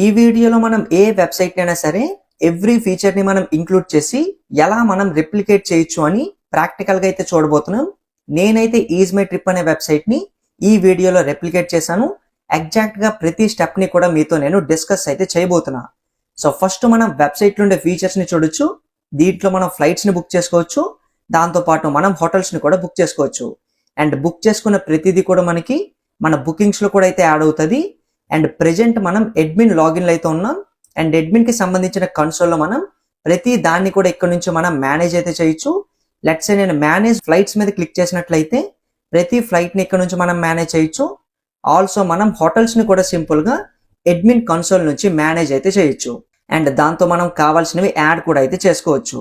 ఈ వీడియోలో మనం ఏ వెబ్సైట్ అయినా సరే ఎవ్రీ ఫీచర్ ని మనం ఇంక్లూడ్ చేసి ఎలా మనం రెప్లికేట్ చేయొచ్చు అని ప్రాక్టికల్ గా అయితే చూడబోతున్నాం. నేనైతే ఈజ్ మై ట్రిప్ అనే వెబ్సైట్ ని ఈ వీడియోలో రెప్లికేట్ చేశాను. ఎగ్జాక్ట్ గా ప్రతి స్టెప్ ని కూడా మీతో నేను డిస్కస్ అయితే చేయబోతున్నా. సో ఫస్ట్ మనం వెబ్సైట్ లో ఉండే ఫీచర్స్ ని చూడొచ్చు. దీంట్లో మనం ఫ్లైట్స్ ని బుక్ చేసుకోవచ్చు, దాంతో పాటు మనం హోటల్స్ ని కూడా బుక్ చేసుకోవచ్చు. అండ్ బుక్ చేసుకున్న ప్రతిదీ కూడా మనకి మన బుకింగ్స్ లో కూడా అయితే యాడ్ అవుతుంది. అండ్ ప్రెజెంట్ మనం అడ్మిన్ లాగిన్ అయితే ఉన్నాం. అండ్ అడ్మిన్ కి సంబంధించిన కన్సోల్ లో మనం ప్రతి దాన్ని కూడా ఇక్కడ నుంచి మనం మేనేజ్ అయితే చేయొచ్చు. లెట్స్ సే నేను మేనేజ్ ఫ్లైట్స్ మీద క్లిక్ చేసినట్లయితే ప్రతి ఫ్లైట్ ని ఇక్కడ నుంచి మనం మేనేజ్ చేయొచ్చు. ఆల్సో మనం హోటల్స్ ని కూడా సింపుల్ గా అడ్మిన్ కన్సోల్ నుంచి మేనేజ్ అయితే చేయొచ్చు. అండ్ దాంతో మనం కావాల్సినవి యాడ్ కూడా అయితే చేసుకోవచ్చు.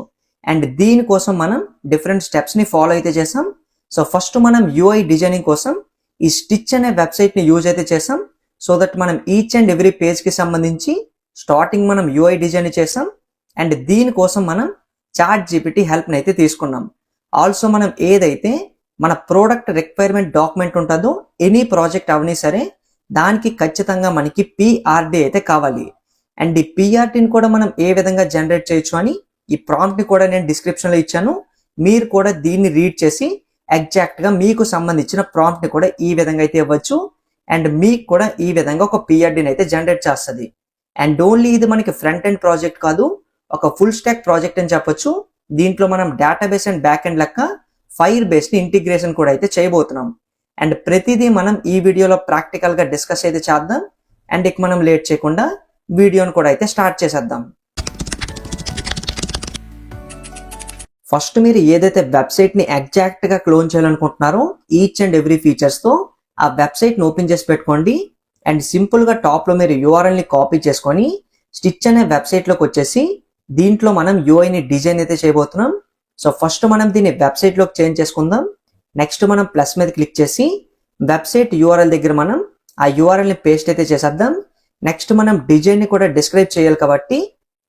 అండ్ దీనికోసం మనం డిఫరెంట్ స్టెప్స్ ని ఫాలో అయితే చేసాం. సో ఫస్ట్ మనం యూఐ డిజైనింగ్ కోసం ఈ స్టిచ్ అనే వెబ్సైట్ ని యూజ్ అయితే చేసాం. సో దట్ మనం ఈచ్ అండ్ ఎవ్రీ పేజ్ కి సంబంధించి స్టార్టింగ్ మనం యూఐ డిజైన్ చేసాం. అండ్ దీనికోసం మనం చాట్ జీపీటీ హెల్ప్ ని అయితే తీసుకున్నాం. ఆల్సో మనం ఏదైతే మన ప్రోడక్ట్ రిక్వైర్మెంట్ డాక్యుమెంట్ ఉంటుందో ఎనీ ప్రాజెక్ట్ అవని సరే దానికి ఖచ్చితంగా మనకి పిఆర్డి అయితే కావాలి. అండ్ ఈ పిఆర్డిని కూడా మనం ఏ విధంగా జనరేట్ చేయొచ్చు అని ఈ ప్రాంప్ట్ ని కూడా నేను డిస్క్రిప్షన్ లో ఇచ్చాను. మీరు కూడా దీన్ని రీడ్ చేసి ఎగ్జాక్ట్ గా మీకు సంబంధించిన ప్రాంప్ట్ ని కూడా ఈ విధంగా అయితే ఇవ్వచ్చు. అండ్ మీకు కూడా ఈ విధంగా ఒక పిఆర్డిని అయితే జనరేట్ చేస్తుంది. అండ్ ఓన్లీ ఇది మనకి ఫ్రంట్ ఎండ్ ప్రాజెక్ట్ కాదు, ఒక ఫుల్ స్టాక్ ప్రాజెక్ట్ అని చెప్పొచ్చు. దీంట్లో మనం డేటాబేస్ అండ్ బ్యాక్ ఎండ్ లెక్క ఫైర్ బేస్ ని ఇంటిగ్రేషన్ కూడా అయితే చేయబోతున్నాం. అండ్ ప్రతిదీ మనం ఈ వీడియోలో ప్రాక్టికల్ గా డిస్కస్ అయితే చేద్దాం. అండ్ ఇక మనం లేట్ చేయకుండా వీడియోని కూడా అయితే స్టార్ట్ చేసేద్దాం. ఫస్ట్ మీరు ఏదైతే వెబ్సైట్ ని ఎగ్జాక్ట్ గా క్లోన్ చేయాలనుకుంటున్నారో ఈచ్ అండ్ ఎవ్రీ ఫీచర్స్ తో ఆ వెబ్సైట్ ని ఓపెన్ చేసి పెట్టుకోండి. అండ్ సింపుల్ గా టాప్ లో మీరు యూఆర్ఎల్ ని కాపీ చేసుకొని స్టిచ్ అనే వెబ్సైట్ లోకి వచ్చేసి దీంట్లో మనం యూఐ ని డిజైన్ అయితే చేయబోతున్నాం. సో ఫస్ట్ మనం దీన్ని వెబ్సైట్ లోకి చేంజ్ చేసుకుందాం. నెక్స్ట్ మనం ప్లస్ మీద క్లిక్ చేసి వెబ్సైట్ యూఆర్ఎల్ దగ్గర మనం ఆ యూఆర్ఎల్ ని పేస్ట్ అయితే చేసేద్దాం. నెక్స్ట్ మనం డిజైన్ ని కూడా డిస్క్రైబ్ చేయాలి కాబట్టి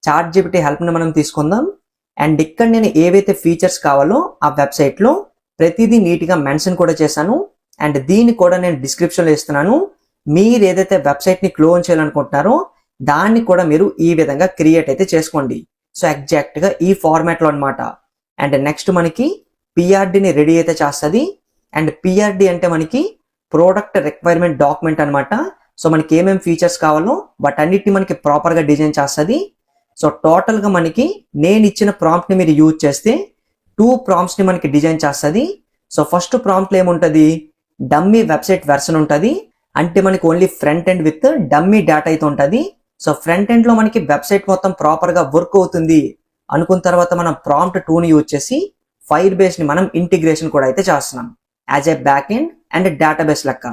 చాట్ జీపీటీ హెల్ప్ ని మనం తీసుకుందాం. అండ్ ఇక్కడ నేను ఏవైతే ఫీచర్స్ కావాలో ఆ వెబ్సైట్ లో ప్రతిదీ నీట్ గా మెన్షన్ కూడా చేశాను. అండ్ దీన్ని కూడా నేను డిస్క్రిప్షన్ లో ఇస్తున్నాను. మీరు ఏదైతే వెబ్సైట్ ని క్లోన్ చేయాలనుకుంటున్నారో దాన్ని కూడా మీరు ఈ విధంగా క్రియేట్ అయితే చేసుకోండి. సో ఎగ్జాక్ట్ గా ఈ ఫార్మాట్ లో అనమాట. అండ్ నెక్స్ట్ మనకి పిఆర్డిని రెడీ అయితే చేస్తుంది. అండ్ పిఆర్డి అంటే మనకి ప్రోడక్ట్ రిక్వైర్మెంట్ డాక్యుమెంట్ అనమాట. సో మనకి ఏమేమి ఫీచర్స్ కావాలో వాటన్నిటిని మనకి ప్రాపర్ గా డిజైన్ చేస్తుంది. సో టోటల్ గా మనకి నేను ఇచ్చిన ప్రాంప్ట్ ని మీరు యూజ్ చేస్తే 2 ప్రాంప్ట్స్ ని మనకి డిజైన్ చేస్తుంది. సో ఫస్ట్ ప్రాంప్ట్ లో ఏముంటది, డమ్మీ వెబ్సైట్ వెర్షన్ ఉంటుంది. అంటే మనకి only front end with dummy data అయితే ఉంటుంది. సో ఫ్రంట్ ఎండ్ లో మనకి వెబ్సైట్ మొత్తం ప్రాపర్ గా వర్క్ అవుతుంది అనుకున్న తర్వాత మనం ప్రాంప్ట్ 2 ని యూజ్ చేసి ఫైర్ బేస్ ని మనం ఇంటిగ్రేషన్ కూడా అయితే చేస్తున్నాం as a back end and database లెక్క.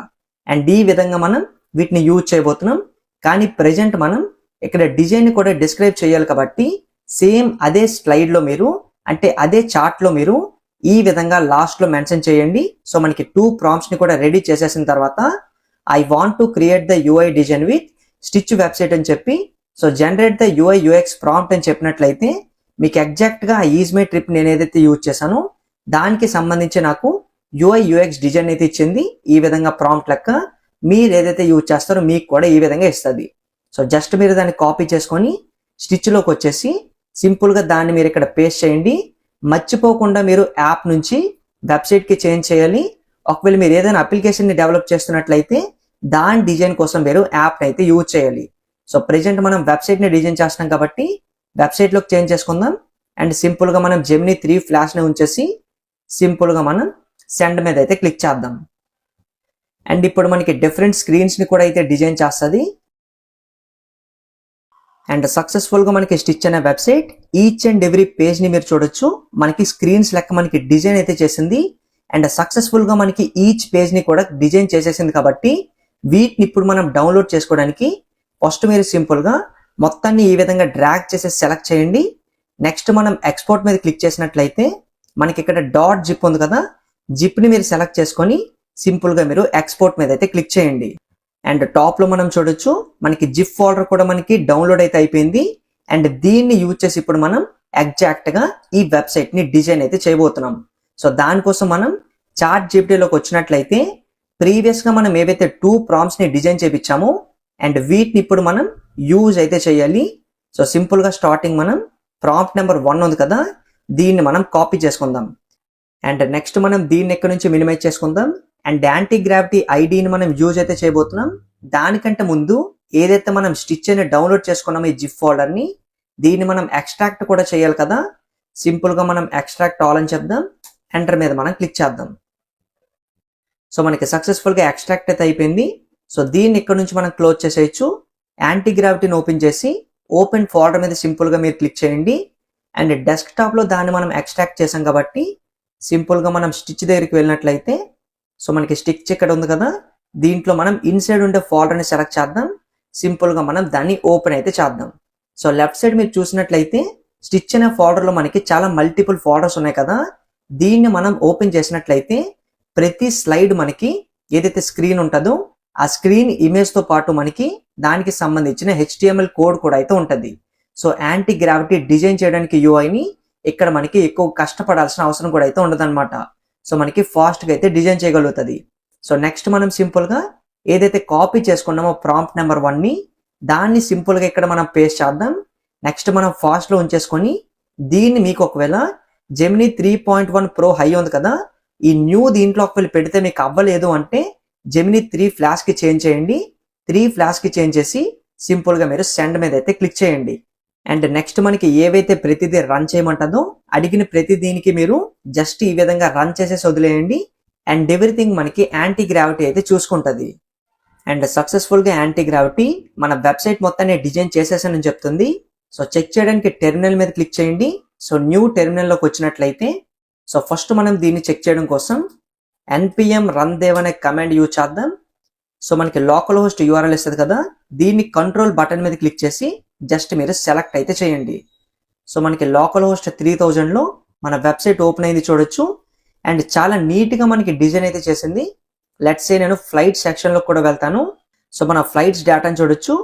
అండ్ ఈ విధంగా మనం వీటిని యూజ్ చేయబోతున్నాం. కానీ ప్రెజెంట్ మనం ఇక్కడ డిజైన్ ని కూడా డిస్క్రైబ్ చేయాలి కాబట్టి సేమ్ అదే స్లైడ్ లో మీరు అంటే అదే చార్ట్ లో మీరు ఈ విధంగా లాస్ట్ లో మెన్షన్ చేయండి. సో మనకి 2 ప్రాంప్ట్స్ ని కూడా రెడీ చేసేసిన తర్వాత I want to create the UI design with stitch website అని చెప్పి so generate the UI UX prompt అని చెప్పినట్లయితే మీకు ఎగ్జాక్ట్ గా ఈజ్ మై ట్రిప్ నేను ఏదైతే యూజ్ చేశానో దానికి సంబంధించి నాకు యూఐ యూఎక్స్ డిజైన్ అయితే ఇచ్చింది. ఈ విధంగా ప్రాంప్ట్ లెక్క మీరు ఏదైతే యూజ్ చేస్తారో మీకు కూడా ఈ విధంగా ఇస్తుంది. సో జస్ట్ మీరు దాన్ని కాపీ చేసుకొని స్టిచ్ లోకి వచ్చేసి సింపుల్ గా దాన్ని మీరు ఇక్కడ పేస్ట్ చేయండి. మర్చిపోకుండా మీరు యాప్ నుంచి వెబ్సైట్ కి చేంజ్ చేయాలి. ఒకవేళ మీరు ఏదైనా అప్లికేషన్ ని డెవలప్ చేస్తున్నట్లయితే దాని డిజైన్ కోసం మీరు యాప్ అయితే యూజ్ చేయాలి. సో ప్రెజెంట్ మనం వెబ్సైట్ ని డిజైన్ చేస్తున్నాం కాబట్టి వెబ్సైట్ లోకి చేంజ్ చేసుకుందాం. అండ్ సింపుల్ గా మనం జెమినీ 3 ఫ్లాష్ ని ఉంచేసి సింపుల్ గా మనం సెండ్ మీద అయితే క్లిక్ చేద్దాం. అండ్ ఇప్పుడు మనకి డిఫరెంట్ స్క్రీన్స్ ని కూడా అయితే డిజైన్ చేస్తుంది. అండ్ సక్సెస్ఫుల్ గా మనకి స్టిచ్ అనే website each and every page ని మీరు చూడొచ్చు. మనకి స్క్రీన్స్ లెక్క మనకి డిజైన్ అయితే చేసింది. అండ్ సక్సెస్ఫుల్ గా మనకి ఈచ్ పేజ్ ని కూడా డిజైన్ చేసేసింది కాబట్టి వీటిని ఇప్పుడు మనం డౌన్లోడ్ చేసుకోవడానికి ఫస్ట్ మీరు సింపుల్ గా మొత్తాన్ని ఈ విధంగా డ్రాగ్ చేసి సెలెక్ట్ చేయండి. నెక్స్ట్ మనం ఎక్స్పోర్ట్ మీద క్లిక్ చేసినట్లయితే మనకి ఇక్కడ డాట్ జిప్ ఉంది కదా, జిప్ ని మీరు సెలెక్ట్ చేసుకొని సింపుల్ గా మీరు ఎక్స్పోర్ట్ మీద అయితే క్లిక్ చేయండి. అండ్ టాప్ లో మనం చూడొచ్చు మనకి జిప్ ఫోల్డర్ కూడా మనకి డౌన్లోడ్ అయితే అయిపోయింది. అండ్ దీన్ని యూజ్ చేసి ఇప్పుడు మనం ఎగ్జాక్ట్ గా ఈ వెబ్సైట్ ని డిజైన్ అయితే చేయబోతున్నాం. సో దానికోసం మనం చాట్ జీపీటీలోకి వచ్చినట్లయితే ప్రీవియస్ గా మనం ఏవైతే 2 ప్రాంప్ట్స్ ని డిజైన్ చేయించామో అండ్ వీటిని ఇప్పుడు మనం యూజ్ అయితే చేయాలి. సో సింపుల్గా స్టార్టింగ్ మనం ప్రాంప్ట్ నెంబర్ 1 ఉంది కదా, దీన్ని మనం కాపీ చేసుకుందాం. అండ్ నెక్స్ట్ మనం దీన్ని ఎక్కడి నుంచి మినిమైజ్ చేసుకుందాం. అండ్ యాంటీ గ్రావిటీ ఐడిని మనం యూజ్ అయితే చేయబోతున్నాం. దానికంటే ముందు ఏదైతే మనం స్టిచ్ అని డౌన్లోడ్ చేసుకున్నామో ఈ జిప్ ఫోల్డర్ని, దీన్ని మనం ఎక్స్ట్రాక్ట్ కూడా చేయాలి కదా. సింపుల్గా మనం ఎక్స్ట్రాక్ట్ ఆల్ అని చెప్దాం. ఎంటర్ మీద మనం క్లిక్ చేద్దాం. సో మనకి సక్సెస్ఫుల్గా ఎక్స్ట్రాక్ట్ అయితే అయిపోయింది. సో దీన్ని ఇక్కడ నుంచి మనం క్లోజ్ చేసేయచ్చు. యాంటీ గ్రావిటీని ఓపెన్ చేసి ఓపెన్ ఫోల్డర్ మీద సింపుల్గా మీరు క్లిక్ చేయండి. అండ్ డెస్క్టాప్లో దాన్ని మనం ఎక్స్ట్రాక్ట్ చేసాం కాబట్టి సింపుల్గా మనం స్టిచ్ దగ్గరికి వెళ్ళినట్లయితే, సో మనకి స్టిచ్ ఇక్కడ ఉంది కదా, దీంట్లో మనం ఇన్సైడ్ ఉండే ఫోల్డర్ని సెలెక్ట్ చేద్దాం. సింపుల్గా మనం దాన్ని ఓపెన్ అయితే చేద్దాం. సో లెఫ్ట్ సైడ్ మీరు చూసినట్లయితే స్టిచ్ అనే ఫోల్డర్లో మనకి చాలా మల్టిపుల్ ఫోల్డర్స్ ఉన్నాయి కదా. దీన్ని మనం ఓపెన్ చేసినట్లయితే ప్రతి స్లైడ్ మనకి ఏదైతే స్క్రీన్ ఉంటుందో ఆ స్క్రీన్ ఇమేజ్తో పాటు మనకి దానికి సంబంధించిన HTML కోడ్ కూడా అయితే ఉంటుంది. సో యాంటీ గ్రావిటీ డిజైన్ చేయడానికి యూఐని ఇక్కడ మనకి ఎక్కువ కష్టపడాల్సిన అవసరం కూడా అయితే ఉండదన్నమాట. సో మనకి ఫాస్ట్గా అయితే డిజైన్ చేయగలుగుతుంది. సో నెక్స్ట్ మనం సింపుల్గా ఏదైతే కాపీ చేసుకున్నామో ప్రాంప్ట్ నెంబర్ 1ని, దాన్ని సింపుల్గా ఇక్కడ మనం పేస్ట్ చేద్దాం. నెక్స్ట్ మనం ఫాస్ట్లో ఉంచేసుకొని దీన్ని మీకు ఒకవేళ జెమినీ 3.1 Pro హై ఉంది కదా, ఈ న్యూ దీంట్లో ఒకవేళ పెడితే మీకు అవ్వలేదు అంటే జెమినీ 3 ఫ్లాష్కి చేంజ్ చేయండి. 3 ఫ్లాష్కి చేంజ్ చేసి సింపుల్గా మీరు సెండ్ మీద అయితే క్లిక్ చేయండి. అండ్ నెక్స్ట్ మనకి ఏవైతే ప్రతిదీ రన్ చేయమంటుందో అడిగిన ప్రతి దీనికి మీరు జస్ట్ ఈ విధంగా రన్ చేసేసి వదిలేయండి. అండ్ ఎవ్రీథింగ్ మనకి యాంటీ గ్రావిటీ అయితే చూసుకుంటుంది. అండ్ సక్సెస్ఫుల్గా యాంటీ గ్రావిటీ మన వెబ్సైట్ మొత్తాన్ని డిజైన్ చేసేసానని చెప్తుంది. సో చెక్ చేయడానికి టెర్మినల్ మీద క్లిక్ చేయండి. సో న్యూ టెర్మినల్లోకి వచ్చినట్లయితే, సో ఫస్ట్ మనం దీన్ని చెక్ చేయడం కోసం npm rundev అనే కమాండ్ యూజ్ చేద్దాం. సో మనకి లోకల్ హోస్ట్ URL ఇస్తుంది కదా, దీన్ని కంట్రోల్ బటన్ మీద క్లిక్ చేసి జస్ట్ మీరు సెలెక్ట్ అయితే చేయండి. సో మనకి లోకల్ హోస్ట్ 3000లో మన వెబ్సైట్ ఓపెన్ అయింది చూడొచ్చు. అండ్ చాలా నీట్గా మనకి డిజైన్ అయితే చేసింది. లెట్స్ సే నేను ఫ్లైట్ సెక్షన్లో కూడా వెళ్తాను. సో మన ఫ్లైట్స్ డేటాని చూడొచ్చు.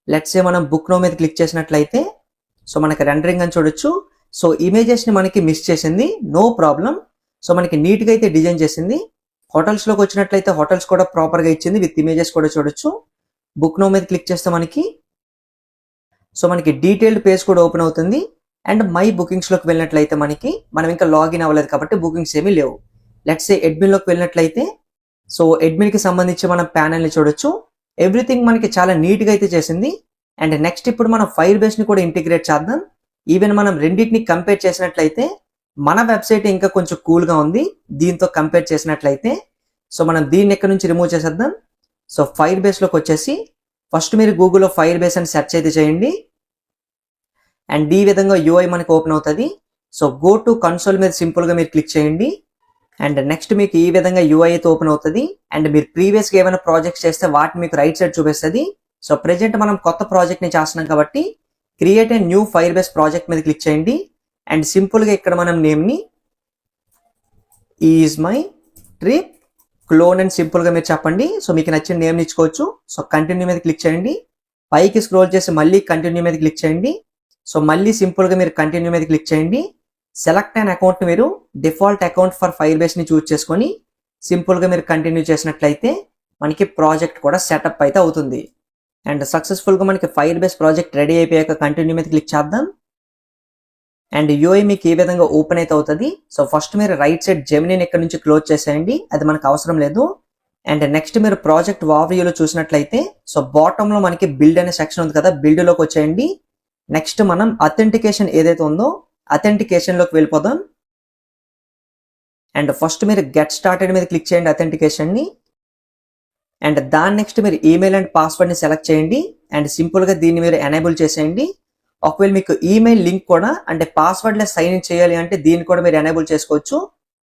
లెట్స్ సే మనం బుక్ నో మీద క్లిక్ చేసినట్లయితే సో మనకి రెండరింగ్ అని చూడొచ్చు. సో ఇమేజెస్ని మనకి మిస్ చేసింది, నో ప్రాబ్లం. సో మనకి నీట్గా అయితే డిజైన్ చేసింది. హోటల్స్లోకి వచ్చినట్లయితే హోటల్స్ కూడా ప్రాపర్గా ఇచ్చింది, విత్ ఇమేజెస్ కూడా చూడొచ్చు. బుక్ నో మీద క్లిక్ చేస్తే మనకి డీటెయిల్డ్ పేజ్ కూడా ఓపెన్ అవుతుంది. అండ్ మై బుకింగ్స్లోకి వెళ్ళినట్లయితే మనం ఇంకా లాగిన్ అవ్వలేదు కాబట్టి బుకింగ్స్ ఏమీ లేవు. లెట్స్ సే అడ్మిన్లోకి వెళ్ళినట్లయితే సో అడ్మిన్కి సంబంధించి మనం ప్యానల్ని చూడొచ్చు. ఎవ్రీథింగ్ మనకి చాలా నీట్గా అయితే చేసింది. అండ్ నెక్స్ట్ ఇప్పుడు మనం ఫైర్ బేస్ని కూడా ఇంటిగ్రేట్ చేద్దాం. ఈవెన్ మనం రెండింటిని కంపేర్ చేసినట్లయితే మన వెబ్సైట్ ఇంకా కొంచెం కూల్గా ఉంది దీంతో కంపేర్ చేసినట్లయితే. సో మనం దీన్ని ఎక్కడి నుంచి రిమూవ్ చేసేద్దాం. సో ఫైర్ బేస్లోకి వచ్చేసి ఫస్ట్ మీరు గూగుల్లో ఫైర్ బేస్ అని సెర్చ్ అయితే చేయండి. అండ్ ఈ విధంగా UI మనకి ఓపెన్ అవుతుంది. సో గో టు కన్సోల్ మీద సింపుల్గా మీరు క్లిక్ చేయండి. అండ్ నెక్స్ట్ మీకు ఈ విధంగా UI అయితే ఓపెన్ అవుతుంది. అండ్ మీరు ప్రీవియస్గా ఏమైనా ప్రాజెక్ట్స్ చేస్తే వాటిని మీకు రైట్ సైడ్ చూపిస్తుంది. సో ప్రెజెంట్ మనం కొత్త ప్రాజెక్ట్ని చేస్తున్నాం కాబట్టి create a new fire base project మీద క్లిక్ చేయండి. అండ్ సింపుల్గా ఇక్కడ మనం నేమ్ని ఈజ్ మై ట్రిప్ క్లోన్ అని సింపుల్గా మీరు చెప్పండి. సో మీకు నచ్చిన నేమ్ని ఇచ్చుకోవచ్చు. సో కంటిన్యూ మీద క్లిక్ చేయండి. పైకి స్క్రోల్ చేసి మళ్ళీ కంటిన్యూ మీద క్లిక్ చేయండి. సో మళ్ళీ సింపుల్గా మీరు కంటిన్యూ మీద క్లిక్ చేయండి. సెలెక్ట్ అయిన అకౌంట్ని మీరు డిఫాల్ట్ అకౌంట్ ఫర్ ఫైర్ బేస్ని చూస్ చేసుకొని సింపుల్గా మీరు కంటిన్యూ చేసినట్లయితే మనకి ప్రాజెక్ట్ కూడా సెటప్ అయితే అవుతుంది. అండ్ సక్సెస్ఫుల్గా మనకి ఫైర్ బేస్ ప్రాజెక్ట్ రెడీ అయిపోయాక కంటిన్యూ మీద క్లిక్ చేద్దాం. అండ్ UI మీకు ఈ విధంగా ఓపెన్ అయితే అవుతుంది. సో ఫస్ట్ మీరు రైట్ సైడ్ జెమినీని ఇక్కడ నుంచి క్లోజ్ చేసేయండి, అది మనకు అవసరం లేదు. అండ్ నెక్స్ట్ మీరు ప్రాజెక్ట్ ఓవర్వ్యూలో చూసినట్లయితే సో బాటంలో మనకి బిల్డ్ అనే సెక్షన్ ఉంది కదా, బిల్డ్లోకి వచ్చేయండి. నెక్స్ట్ మనం అథెంటికేషన్ ఏదైతే ఉందో అథెంటికేషన్లోకి వెళ్ళిపోదాం. అండ్ ఫస్ట్ మీరు గెట్ స్టార్టెడ్ మీద క్లిక్ చేయండి అథెంటికేషన్ని. అండ్ దాని నెక్స్ట్ మీరు ఈమెయిల్ అండ్ పాస్వర్డ్ని సెలెక్ట్ చేయండి. అండ్ సింపుల్గా దీన్ని మీరు ఎనేబుల్ చేసేయండి. ఒకవేళ మీకు ఈమెయిల్ లింక్ కూడా అంటే పాస్వర్డ్లెస్ సైన్ ఇన్ చేయాలి అంటే దీన్ని కూడా మీరు ఎనేబుల్ చేసుకోవచ్చు.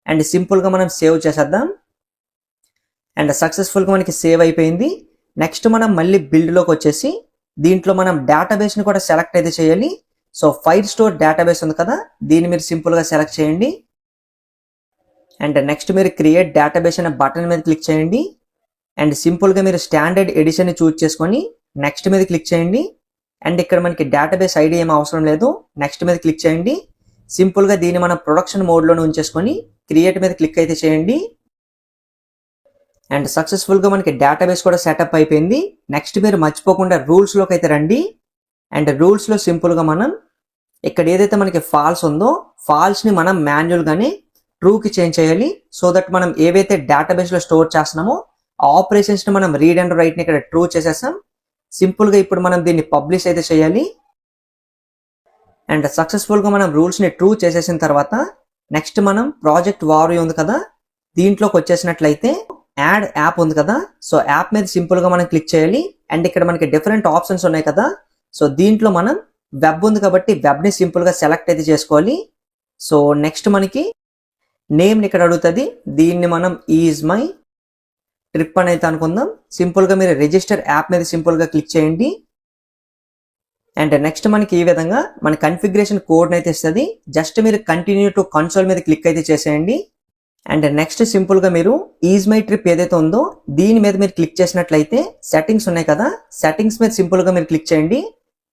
అండ్ సింపుల్గా మనం సేవ్ చేసేద్దాం. అండ్ సక్సెస్ఫుల్గా మనకి సేవ్ అయిపోయింది. నెక్స్ట్ మనం మళ్ళీ బిల్డ్లోకి వచ్చేసి దీంట్లో మనం డేటాబేస్ని కూడా సెలెక్ట్ అయితే చేయాలి. సో ఫైర్ స్టోర్ డేటాబేస్ ఉంది కదా, దీన్ని మీరు సింపుల్గా సెలెక్ట్ చేయండి. అండ్ నెక్స్ట్ మీరు క్రియేట్ డేటాబేస్ అనే బటన్ మీద క్లిక్ చేయండి. అండ్ సింపుల్గా మీరు స్టాండర్డ్ ఎడిషన్ని చూస్ చేసుకొని నెక్స్ట్ మీద క్లిక్ చేయండి. అండ్ ఇక్కడ మనకి డేటాబేస్ ఐడి ఏం అవసరం లేదు, నెక్స్ట్ మీద క్లిక్ చేయండి. సింపుల్గా దీన్ని మనం ప్రొడక్షన్ మోడ్లోనే ఉంచేసుకొని క్రియేట్ మీద క్లిక్ అయితే చేయండి. అండ్ సక్సెస్ఫుల్ గా మనకి డేటాబేస్ కూడా సెటప్ అయిపోయింది. నెక్స్ట్ మీరు మర్చిపోకుండా రూల్స్ లోకి అయితే రండి. అండ్ రూల్స్ లో సింపుల్ గా మనం ఇక్కడ ఏదైతే మనకి ఫాల్స్ ఉందో ఫాల్స్ ని మనం మాన్యువల్ గానే ట్రూ కి చేంజ్ చేయాలి. సో దట్ మనం ఏవైతే డేటాబేస్ లో స్టోర్ చేస్తున్నామో ఆపరేషన్స్ ని మనం రీడ్ అండ్ రైట్ ని ఇక్కడ ట్రూ చేసేసాం. సింపుల్ గా ఇప్పుడు మనం దీన్ని పబ్లిష్ అయితే చేయాలి. అండ్ సక్సెస్ఫుల్ గా మనం రూల్స్ ని ట్రూ చేసేసిన తర్వాత నెక్స్ట్ మనం ప్రాజెక్ట్ వారు ఉంది కదా, దీంట్లోకి వచ్చేసినట్లయితే యాడ్ యాప్ ఉంది కదా, సో యాప్ మీద సింపుల్ గా మనం క్లిక్ చేయాలి. అండ్ ఇక్కడ మనకి డిఫరెంట్ ఆప్షన్స్ ఉన్నాయి కదా, సో దీంట్లో మనం వెబ్ ఉంది కాబట్టి వెబ్ ని సింపుల్ గా సెలెక్ట్ అయితే చేసుకోవాలి. సో నెక్స్ట్ మనకి నేమ్ ఇక్కడ అడుగుతుంది, దీన్ని మనం ఈజ్ మై ట్రిప్ అని అయితే అనుకుందాం. సింపుల్ గా మీరు రిజిస్టర్ యాప్ మీద సింపుల్ గా క్లిక్ చేయండి. అండ్ నెక్స్ట్ మనకి ఈ విధంగా మన కన్ఫిగరేషన్ కోడ్ అయితే ఇస్తుంది. జస్ట్ మీరు కంటిన్యూ టు కన్సోల్ మీద క్లిక్ అయితే చేసేయండి. అండ్ నెక్స్ట్ సింపుల్ గా మీరు ఈజ్ మై ట్రిప్ ఏదైతే ఉందో దీని మీద మీరు క్లిక్ చేసినట్లయితే సెట్టింగ్స్ ఉన్నాయి కదా, సెట్టింగ్స్ మీద సింపుల్ గా మీరు క్లిక్ చేయండి.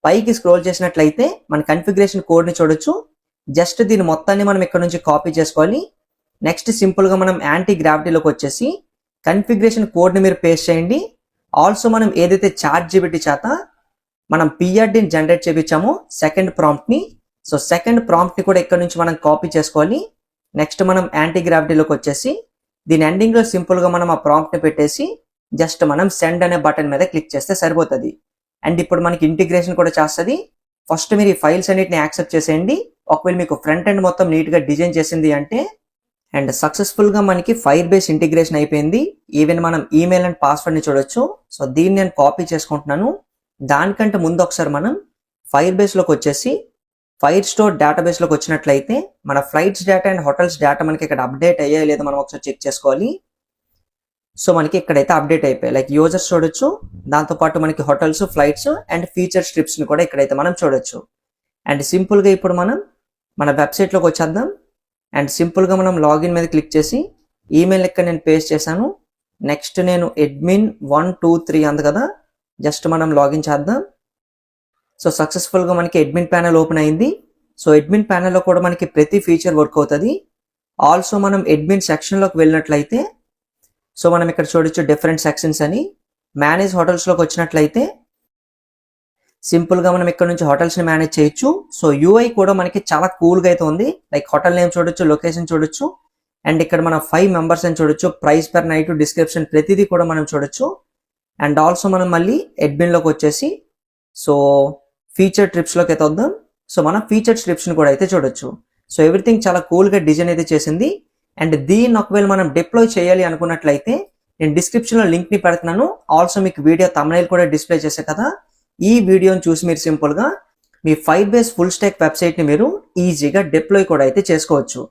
పైకి స్క్రోల్ చేసినట్లయితే మన కన్ఫిగరేషన్ కోడ్ ని చూడొచ్చు. జస్ట్ దీని మొత్తాన్ని మనం ఇక్కడ నుంచి కాపీ చేసుకోవాలి. నెక్స్ట్ సింపుల్ గా మనం యాంటీ గ్రావిటీలోకి వచ్చేసి కన్ఫిగరేషన్ కోడ్ ని మీరు పేస్ట్ చేయండి. ఆల్సో మనం ఏదైతే ChatGPT చేత మనం పిఆర్డీని జనరేట్ చేయించామో సెకండ్ ప్రాంప్ట్ ని, సో సెకండ్ ప్రాంప్ట్ ని కూడా ఇక్కడ నుంచి మనం కాపీ చేసుకోవాలి. నెక్స్ట్ మనం యాంటీ గ్రావిటీలోకి వచ్చేసి దీని ఎండింగ్ లో సింపుల్ గా మనం ఆ ప్రాంప్ట్ ని పెట్టేసి జస్ట్ మనం సెండ్ అనే బటన్ మీద క్లిక్ చేస్తే సరిపోతుంది. అండ్ ఇప్పుడు మనకి ఇంటిగ్రేషన్ కూడా చేస్తుంది. ఫస్ట్ మీరు ఈ ఫైల్స్ అన్నిటిని యాక్సెప్ట్ చేసేయండి. ఒకవేళ మీకు ఫ్రంట్ ఎండ్ మొత్తం నీట్ గా డిజైన్ చేసింది అంటే. అండ్ సక్సెస్ఫుల్ గా మనకి ఫైర్ బేస్ ఇంటిగ్రేషన్ అయిపోయింది. ఈవెన్ మనం ఈమెయిల్ అండ్ పాస్వర్డ్ ని చూడొచ్చు. సో దీన్ని నేను కాపీ చేసుకుంటున్నాను. దానికంటే ముందు ఒకసారి మనం ఫైర్ బేస్ లోకి వచ్చేసి ఫైర్ స్టోర్ డేటాబేస్ లోకి వచ్చినట్లయితే మన flights data and hotels data మనకి ఇక్కడ అప్డేట్ అయ్యాయి లేదా మనం ఒకసారి చెక్ చేసుకోవాలి. సో మనకి ఇక్కడైతే అప్డేట్ అయిపోయాయి. లైక్ యూజర్స్ చూడొచ్చు, దాంతోపాటు మనకి hotels, flights and feature strips ని కూడా ఇక్కడైతే మనం చూడొచ్చు. అండ్ సింపుల్ గా ఇప్పుడు మనం మన వెబ్సైట్ లోకి వచ్చేద్దాం. అండ్ సింపుల్ గా మనం లాగిన్ మీద క్లిక్ చేసి ఈమెయిల్ ఇక్కడ నేను పేస్ట్ చేశాను. నెక్స్ట్ నేను admin 123 అంది కదా, జస్ట్ మనం లాగిన్ చేద్దాం. సో సక్సెస్ఫుల్ గా మనకి అడ్మిన్ ప్యానల్ ఓపెన్ అయింది. సో అడ్మిన్ ప్యానల్ లో కూడా మనకి ప్రతి ఫీచర్ వర్క్ అవుతుంది. ఆల్సో మనం అడ్మిన్ సెక్షన్ లోకి వెళ్ళినట్లయితే సో మనం ఇక్కడ చూడొచ్చు డిఫరెంట్ సెక్షన్స్ అని. మేనేజ్ హోటల్స్ లోకి వచ్చినట్లయితే సింపుల్ గా మనం ఇక్కడ నుంచి హోటల్స్ ని మేనేజ్ చేయొచ్చు. సో యూఐ కూడా మనకి చాలా కూల్ గా అయితే ఉంది. లైక్ హోటల్ నేమ్ చూడొచ్చు, లొకేషన్ చూడొచ్చు, అండ్ ఇక్కడ మనం 5 మెంబర్స్ అని చూడొచ్చు, ప్రైస్ పర్ నైట్, డిస్క్రిప్షన్ ప్రతిదీ కూడా మనం చూడొచ్చు. అండ్ ఆల్సో మనం మళ్ళీ అడ్మిన్ లోకి వచ్చేసి సో ఫీచర్ ట్రిప్స్ లోకి అయితే వద్దాం. సో మనం ఫీచర్ ట్రిప్స్ ని కూడా అయితే చూడొచ్చు. సో ఎవ్రీథింగ్ చాలా కూల్ గా డిజైన్ అయితే చేసింది. అండ్ దీన్ని ఒకవేళ మనం డిప్లాయ్ చేయాలి అనుకున్నట్లయితే నేను డిస్క్రిప్షన్ లో లింక్ ని పెడుతున్నాను. ఆల్సో మీకు వీడియో thumbnail కూడా డిస్ప్లే చేసే కదా, ఈ వీడియోని చూసి మీరు సింపుల్ గా మీ Firebase full stack website ని మీరు ఈజీగా డిప్లాయ్ కూడా అయితే చేసుకోవచ్చు.